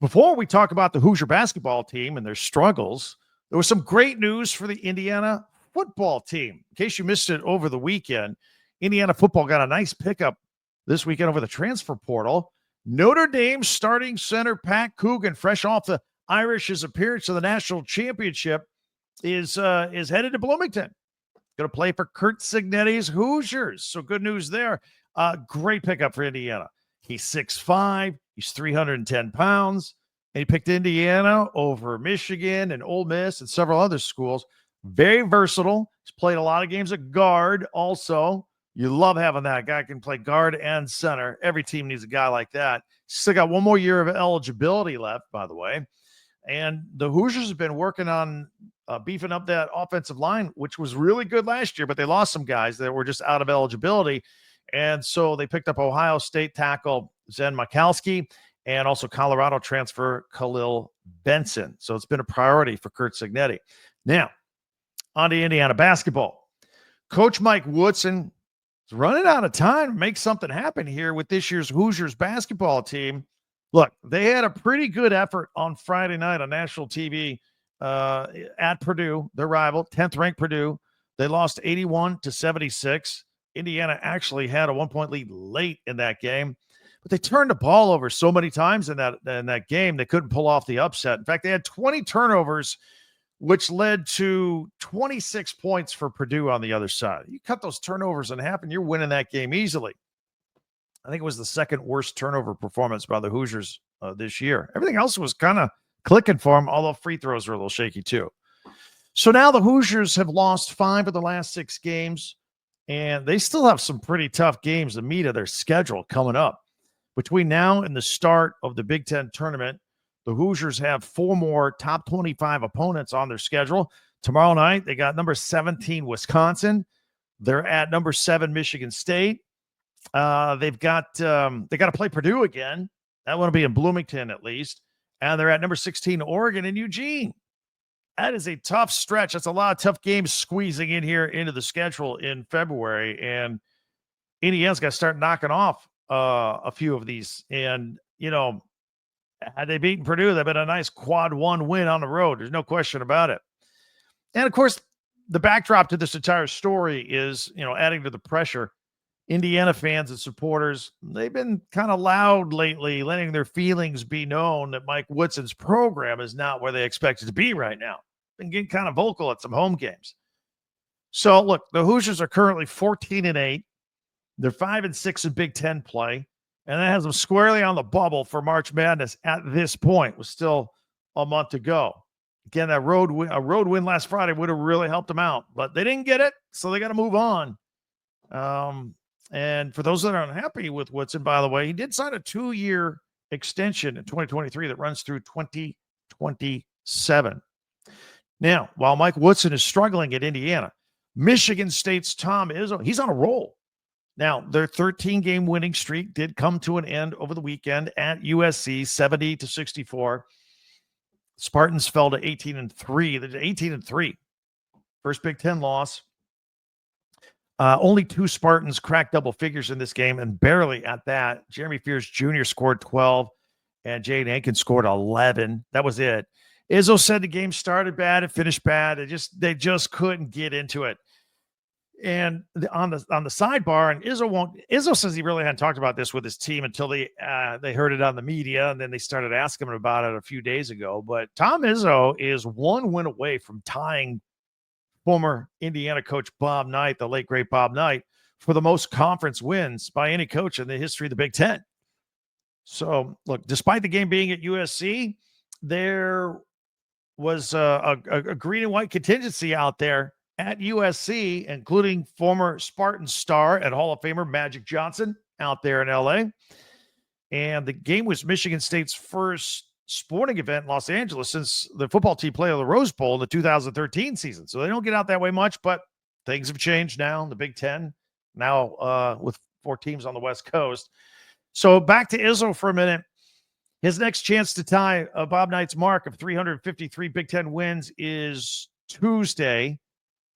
Before we talk about the Hoosier basketball team and their struggles, there was some great news for the Indiana football team. In case you missed it over the weekend, Indiana football got a nice pickup this weekend over the transfer portal. Notre Dame starting center Pat Coogan, fresh off the Irish's appearance in the national championship, is headed to Bloomington. Going to play for Curt Cignetti's Hoosiers. So good news there. Great pickup for Indiana. He's 6'5", he's 310 pounds, and he picked Indiana over Michigan and Ole Miss and several other schools. Very versatile. He's played a lot of games at guard also. You love having that guy can play guard and center. Every team needs a guy like that. Still got one more year of eligibility left, by the way. And the Hoosiers have been working on beefing up that offensive line, which was really good last year, but they lost some guys that were just out of eligibility. And so they picked up Ohio State tackle Zen Mikowski and also Colorado transfer Khalil Benson. So it's been a priority for Curt Cignetti. Now, on to Indiana basketball. Coach Mike Woodson is running out of time to make something happen here with this year's Hoosiers basketball team. Look, they had a pretty good effort on Friday night on national TV at Purdue, their rival, 10th ranked Purdue. They lost 81-76. Indiana actually had a 1-point lead late in that game, but they turned the ball over so many times in that game they couldn't pull off the upset. In fact, they had 20 turnovers, which led to 26 points for Purdue on the other side. You cut those turnovers in half, and you're winning that game easily. I think it was the second worst turnover performance by the Hoosiers this year. Everything else was kind of clicking for them, although free throws were a little shaky too. So now the Hoosiers have lost 5 of the last 6 games. And they still have some pretty tough games, the meat of their schedule coming up. Between now and the start of the Big Ten tournament, the Hoosiers have 4 more top 25 opponents on their schedule. Tomorrow night, they got number 17, Wisconsin. They're at number 7, Michigan State. They got to play Purdue again. That one will be in Bloomington at least. And they're at number 16, Oregon and Eugene. That is a tough stretch. That's a lot of tough games squeezing in here into the schedule in February. And Indiana's got to start knocking off a few of these. And, you know, had they beaten Purdue, they've been a nice quad 1 win on the road. There's no question about it. And, of course, the backdrop to this entire story is, you know, adding to the pressure. Indiana fans and supporters, they've been kind of loud lately, letting their feelings be known that Mike Woodson's program is not where they expect it to be right now. Been getting kind of vocal at some home games. So, look, the Hoosiers are currently 14-8. They're 5-6 in Big Ten play, and that has them squarely on the bubble for March Madness at this point. It was still a month to go. Again, a road win last Friday would have really helped them out, but they didn't get it, so they got to move on. And for those that are unhappy with Woodson, by the way, he did sign a 2-year extension in 2023 that runs through 2027. Now, while Mike Woodson is struggling at Indiana, Michigan State's Tom Izzo, he's on a roll. Now, their 13-game winning streak did come to an end over the weekend at USC, 70-64. Spartans fell to 18-3. They're 18-3. First Big Ten loss. Only 2 Spartans cracked double figures in this game, and barely at that. Jeremy Fears Jr. scored 12, and Jade Aiken scored 11. That was it. Izzo said the game started bad, it finished bad. They just couldn't get into it. And on the sidebar, and Izzo says he really hadn't talked about this with his team until they heard it on the media, and then they started asking him about it a few days ago. But Tom Izzo is 1 win away from tying former Indiana coach Bob Knight, the late great Bob Knight, for the most conference wins by any coach in the history of the Big Ten. So, look, despite the game being at USC, there was a green and white contingency out there at USC, including former Spartan star and Hall of Famer Magic Johnson out there in LA. And the game was Michigan State's first sporting event in Los Angeles since the football team played at the Rose Bowl in the 2013 season. So they don't get out that way much, but things have changed now in the Big Ten, now with 4 teams on the West Coast. So back to Izzo for a minute. His next chance to tie Bob Knight's mark of 353 Big Ten wins is Tuesday,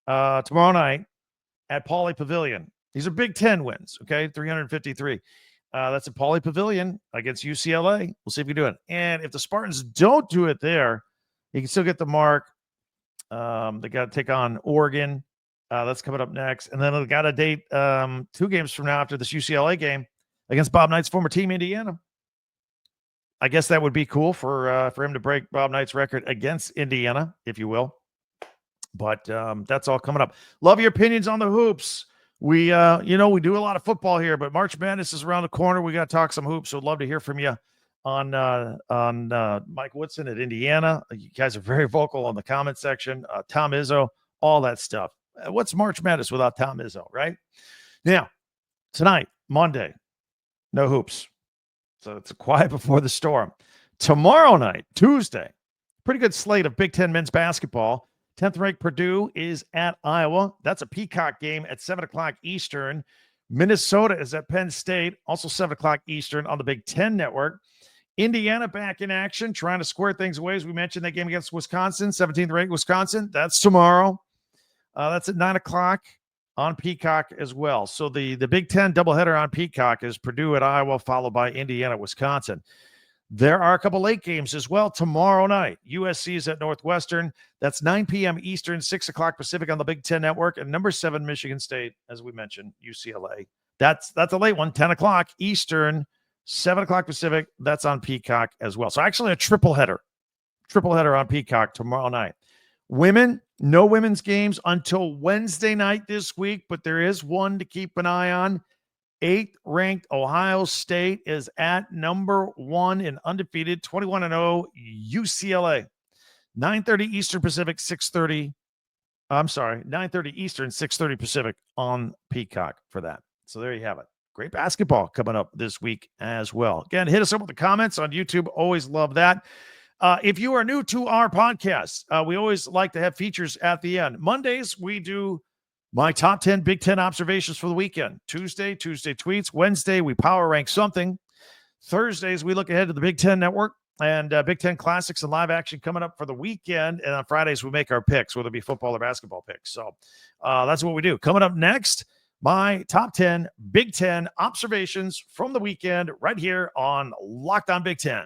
tomorrow night at Pauley Pavilion. These are Big Ten wins, okay, 353. That's at Pauley Pavilion against UCLA. We'll see if we can do it. And if the Spartans don't do it there, you can still get the mark. They got to take on Oregon. That's coming up next. And then they got a date 2 games from now after this UCLA game against Bob Knight's former team, Indiana. I guess that would be cool for him to break Bob Knight's record against Indiana, if you will. But that's all coming up. Love your opinions on the hoops. We, we do a lot of football here, but March Madness is around the corner. We got to talk some hoops. So I'd love to hear from you on Mike Woodson at Indiana. You guys are very vocal on the comment section. Tom Izzo, all that stuff. What's March Madness without Tom Izzo, right? Now, tonight, Monday, no hoops. So it's a quiet before the storm. Tomorrow night, Tuesday, pretty good slate of Big Ten men's basketball. 10th ranked Purdue is at Iowa. That's a Peacock game at 7 o'clock Eastern. Minnesota is at Penn State, also 7 o'clock Eastern on the Big Ten Network. Indiana back in action, trying to square things away. As we mentioned, that game against Wisconsin, 17th ranked Wisconsin. That's tomorrow. That's at 9 o'clock on Peacock as well. So the Big Ten doubleheader on Peacock is Purdue at Iowa, followed by Indiana, Wisconsin. There are a couple late games as well tomorrow night. USC is at Northwestern. That's 9 p.m. Eastern, 6 o'clock Pacific on the Big Ten Network. And number 7, Michigan State, as we mentioned, UCLA. That's a late one, 10 o'clock Eastern, 7 o'clock Pacific. That's on Peacock as well. So actually a triple header on Peacock tomorrow night. Women, no women's games until Wednesday night this week, but there is one to keep an eye on. 8th ranked Ohio State is at number 1 and undefeated, 21-0 UCLA. 9:30 Eastern Pacific, 9:30 Eastern, 6:30 Pacific on Peacock for that. So there you have it. Great basketball coming up this week as well. Again, hit us up with the comments on YouTube. Always love that. If you are new to our podcast, we always like to have features at the end. Mondays, we do my top 10 Big Ten observations for the weekend. Tuesday tweets. Wednesday, we power rank something. Thursdays, we look ahead to the Big Ten Network and Big Ten Classics and live action coming up for the weekend. And on Fridays, we make our picks, whether it be football or basketball picks. So that's what we do. Coming up next, my top 10 Big Ten observations from the weekend right here on Locked On Big Ten.